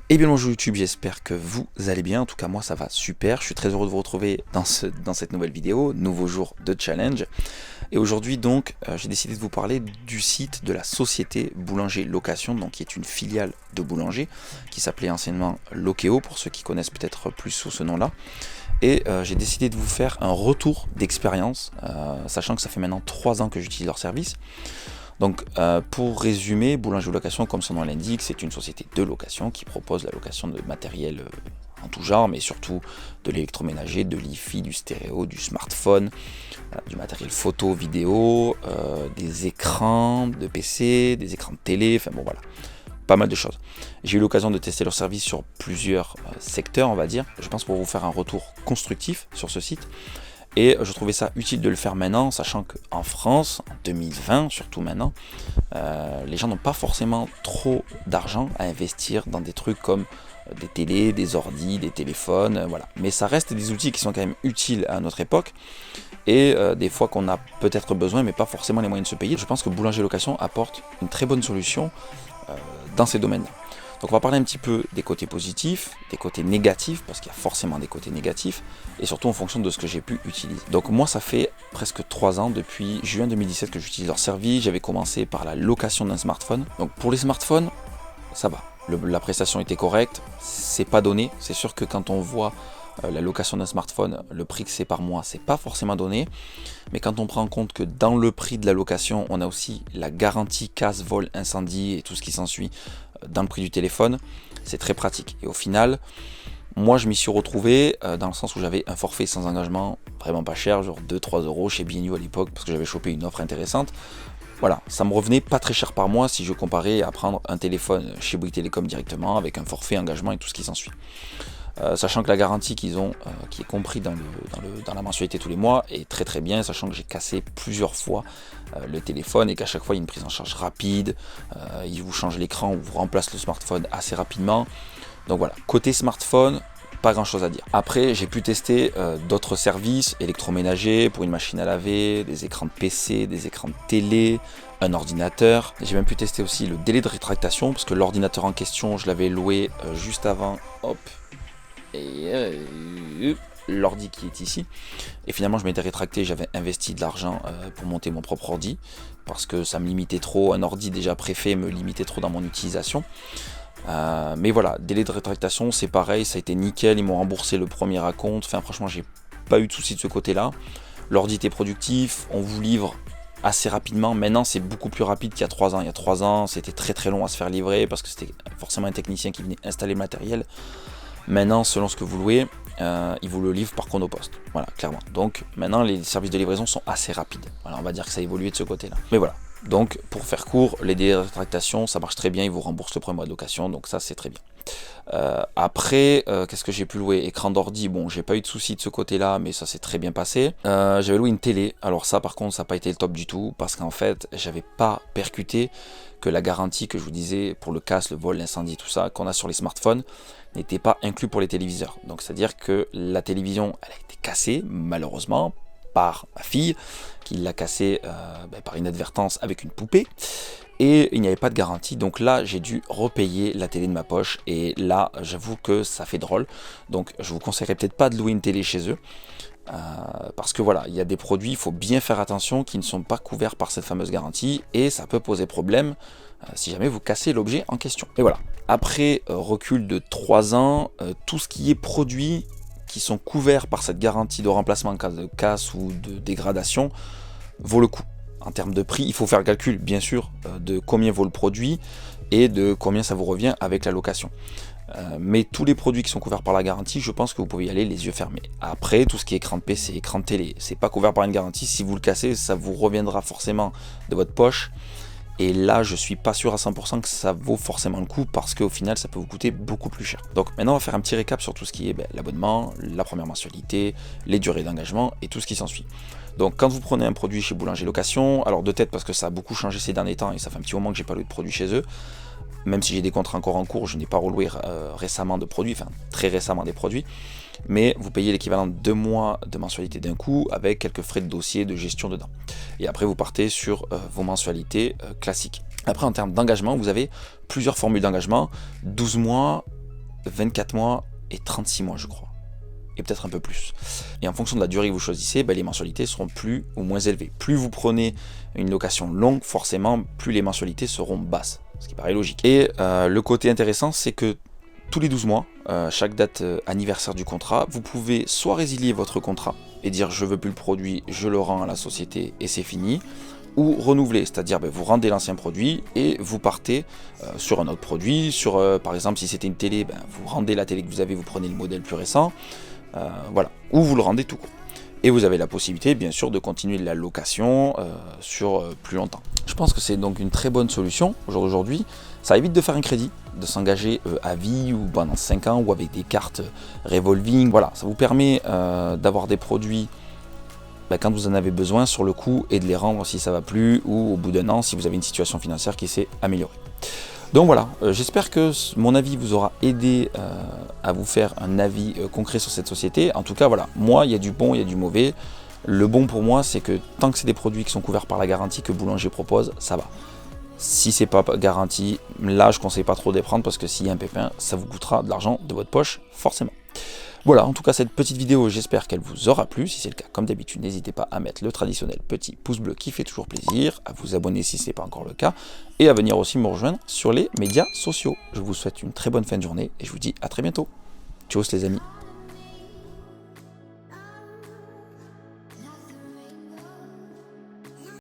Et bien bonjour YouTube, j'espère que vous allez bien, en tout cas moi ça va super, je suis très heureux de vous retrouver dans cette nouvelle vidéo, nouveau jour de challenge. Et aujourd'hui donc j'ai décidé de vous parler du site de la société Boulanger Location, donc qui est une filiale de Boulanger, qui s'appelait anciennement Lokeo pour ceux qui connaissent peut-être plus sous ce nom là. Et j'ai décidé de vous faire un retour d'expérience, sachant que ça fait maintenant 3 ans que j'utilise leur service. Donc pour résumer, Boulanger Location, comme son nom l'indique, c'est une société de location qui propose la location de matériel en tout genre, mais surtout de l'électroménager, de l'hi-fi, du stéréo, du smartphone, du matériel photo, vidéo, des écrans de PC, des écrans de télé, enfin bon voilà, pas mal de choses. J'ai eu l'occasion de tester leur service sur plusieurs secteurs, on va dire, je pense pour vous faire un retour constructif sur ce site. Et je trouvais ça utile de le faire maintenant, sachant qu'en France, en 2020, surtout maintenant, les gens n'ont pas forcément trop d'argent à investir dans des trucs comme des télés, des ordis, des téléphones, voilà. Mais ça reste des outils qui sont quand même utiles à notre époque, et des fois qu'on a peut-être besoin, mais pas forcément les moyens de se payer. Je pense que Boulanger Location apporte une très bonne solution dans ces domaines-là. Donc on va parler un petit peu des côtés positifs, des côtés négatifs, parce qu'il y a forcément des côtés négatifs, et surtout en fonction de ce que j'ai pu utiliser. Donc moi ça fait presque 3 ans, depuis juin 2017 que j'utilise leur service. J'avais commencé par la location d'un smartphone. Donc pour les smartphones, ça va. La prestation était correcte, c'est pas donné. C'est sûr que quand on voit la location d'un smartphone, le prix que c'est par mois, c'est pas forcément donné. Mais quand on prend en compte que dans le prix de la location, on a aussi la garantie casse, vol, incendie et tout ce qui s'ensuit dans le prix du téléphone, c'est très pratique. Et au final, moi je m'y suis retrouvé dans le sens où j'avais un forfait sans engagement, vraiment pas cher, genre 2-3 euros chez BNU à l'époque, parce que j'avais chopé une offre intéressante. Voilà, ça me revenait pas très cher par mois si je comparais à prendre un téléphone chez Bouygues Télécom directement, avec un forfait, engagement et tout ce qui s'ensuit. Sachant que la garantie qu'ils ont, qui est compris dans la mensualité tous les mois, est très très bien, sachant que j'ai cassé plusieurs fois le téléphone et qu'à chaque fois il y a une prise en charge rapide, ils vous changent l'écran ou vous remplacent le smartphone assez rapidement. Donc voilà, côté smartphone, pas grand chose à dire. Après j'ai pu tester d'autres services électroménagers pour une machine à laver, des écrans de PC, des écrans de télé, un ordinateur. J'ai même pu tester aussi le délai de rétractation, parce que l'ordinateur en question je l'avais loué juste avant, hop, et l'ordi qui est ici, et finalement je m'étais rétracté, j'avais investi de l'argent pour monter mon propre ordi, parce que ça me limitait trop, un ordi déjà préfet me limitait trop dans mon utilisation. Mais voilà, délai de rétractation c'est pareil, ça a été nickel, ils m'ont remboursé le premier acompte, enfin franchement j'ai pas eu de soucis de ce côté là. L'ordi était productif, on vous livre assez rapidement. Maintenant c'est beaucoup plus rapide qu'il y a 3 ans. Il y a 3 ans c'était très très long à se faire livrer, parce que c'était forcément un technicien qui venait installer le matériel. Maintenant, selon ce que vous louez, ils vous le livrent par chronopost. Voilà, clairement. Donc maintenant, les services de livraison sont assez rapides. Voilà, on va dire que ça a évolué de ce côté-là. Mais voilà. Donc, pour faire court, les délais de rétractation, ça marche très bien. Ils vous remboursent le premier mois de location, donc ça, c'est très bien. Après, qu'est-ce que j'ai pu louer? Écran d'ordi, bon, j'ai pas eu de soucis de ce côté-là, mais ça s'est très bien passé. J'avais loué une télé. Alors ça, par contre, ça n'a pas été le top du tout, parce qu'en fait, j'avais pas percuté que la garantie que je vous disais pour le casse, le vol, l'incendie, tout ça, qu'on a sur les smartphones, n'était pas inclus pour les téléviseurs. Donc c'est-à-dire que la télévision, elle a été cassée, malheureusement, par ma fille, qui l'a cassée par inadvertance avec une poupée, et il n'y avait pas de garantie. Donc là, j'ai dû repayer la télé de ma poche, et là, j'avoue que ça fait drôle. Donc je vous conseillerais peut-être pas de louer une télé chez eux, parce que voilà, il y a des produits, il faut bien faire attention, qui ne sont pas couverts par cette fameuse garantie, et ça peut poser problème si jamais vous cassez l'objet en question. Et voilà, après recul de 3 ans, tout ce qui est produits qui sont couverts par cette garantie de remplacement en cas de casse ou de dégradation vaut le coup. En termes de prix, il faut faire le calcul bien sûr de combien vaut le produit et de combien ça vous revient avec la location. Mais tous les produits qui sont couverts par la garantie, je pense que vous pouvez y aller les yeux fermés. Après, tout ce qui est écran de PC, écran de télé, c'est pas couvert par une garantie. Si vous le cassez, ça vous reviendra forcément de votre poche. Et là, je suis pas sûr à 100% que ça vaut forcément le coup, parce qu'au final, ça peut vous coûter beaucoup plus cher. Donc maintenant, on va faire un petit récap sur tout ce qui est l'abonnement, la première mensualité, les durées d'engagement et tout ce qui s'ensuit. Donc quand vous prenez un produit chez Boulanger Location, alors de tête parce que ça a beaucoup changé ces derniers temps et ça fait un petit moment que j'ai pas loué de produit chez eux, même si j'ai des contrats encore en cours, je n'ai pas reloué récemment de produits, enfin très récemment des produits, mais vous payez l'équivalent de 2 mois de mensualité d'un coup, avec quelques frais de dossier, de gestion dedans. Et après vous partez sur vos mensualités classiques. Après en termes d'engagement, vous avez plusieurs formules d'engagement, 12 mois, 24 mois et 36 mois, je crois. Et peut-être un peu plus. Et en fonction de la durée que vous choisissez, les mensualités seront plus ou moins élevées. Plus vous prenez une location longue, forcément, plus les mensualités seront basses, ce qui paraît logique. Et le côté intéressant, c'est que tous les 12 mois, chaque date anniversaire du contrat, vous pouvez soit résilier votre contrat et dire je veux plus le produit, je le rends à la société et c'est fini, ou renouveler, c'est-à-dire vous rendez l'ancien produit et vous partez sur un autre produit, par exemple si c'était une télé, vous rendez la télé que vous avez, vous prenez le modèle plus récent, voilà, ou vous le rendez tout court. Et vous avez la possibilité, bien sûr, de continuer la location sur plus longtemps. Je pense que c'est donc une très bonne solution au jour d'aujourd'hui. Ça évite de faire un crédit, de s'engager à vie ou pendant 5 ans ou avec des cartes revolving. Voilà, ça vous permet d'avoir des produits quand vous en avez besoin sur le coup et de les rendre si ça va plus ou au bout d'un an si vous avez une situation financière qui s'est améliorée. Donc voilà, j'espère que mon avis vous aura aidé à vous faire un avis concret sur cette société. En tout cas, voilà, moi, il y a du bon, il y a du mauvais. Le bon pour moi, c'est que tant que c'est des produits qui sont couverts par la garantie que Boulanger propose, ça va. Si c'est pas garanti, là, je ne conseille pas trop de les prendre parce que s'il y a un pépin, ça vous coûtera de l'argent de votre poche, forcément. Voilà, en tout cas, cette petite vidéo, j'espère qu'elle vous aura plu. Si c'est le cas, comme d'habitude, n'hésitez pas à mettre le traditionnel petit pouce bleu qui fait toujours plaisir, à vous abonner si ce n'est pas encore le cas, et à venir aussi me rejoindre sur les médias sociaux. Je vous souhaite une très bonne fin de journée et je vous dis à très bientôt. Tchuss les amis.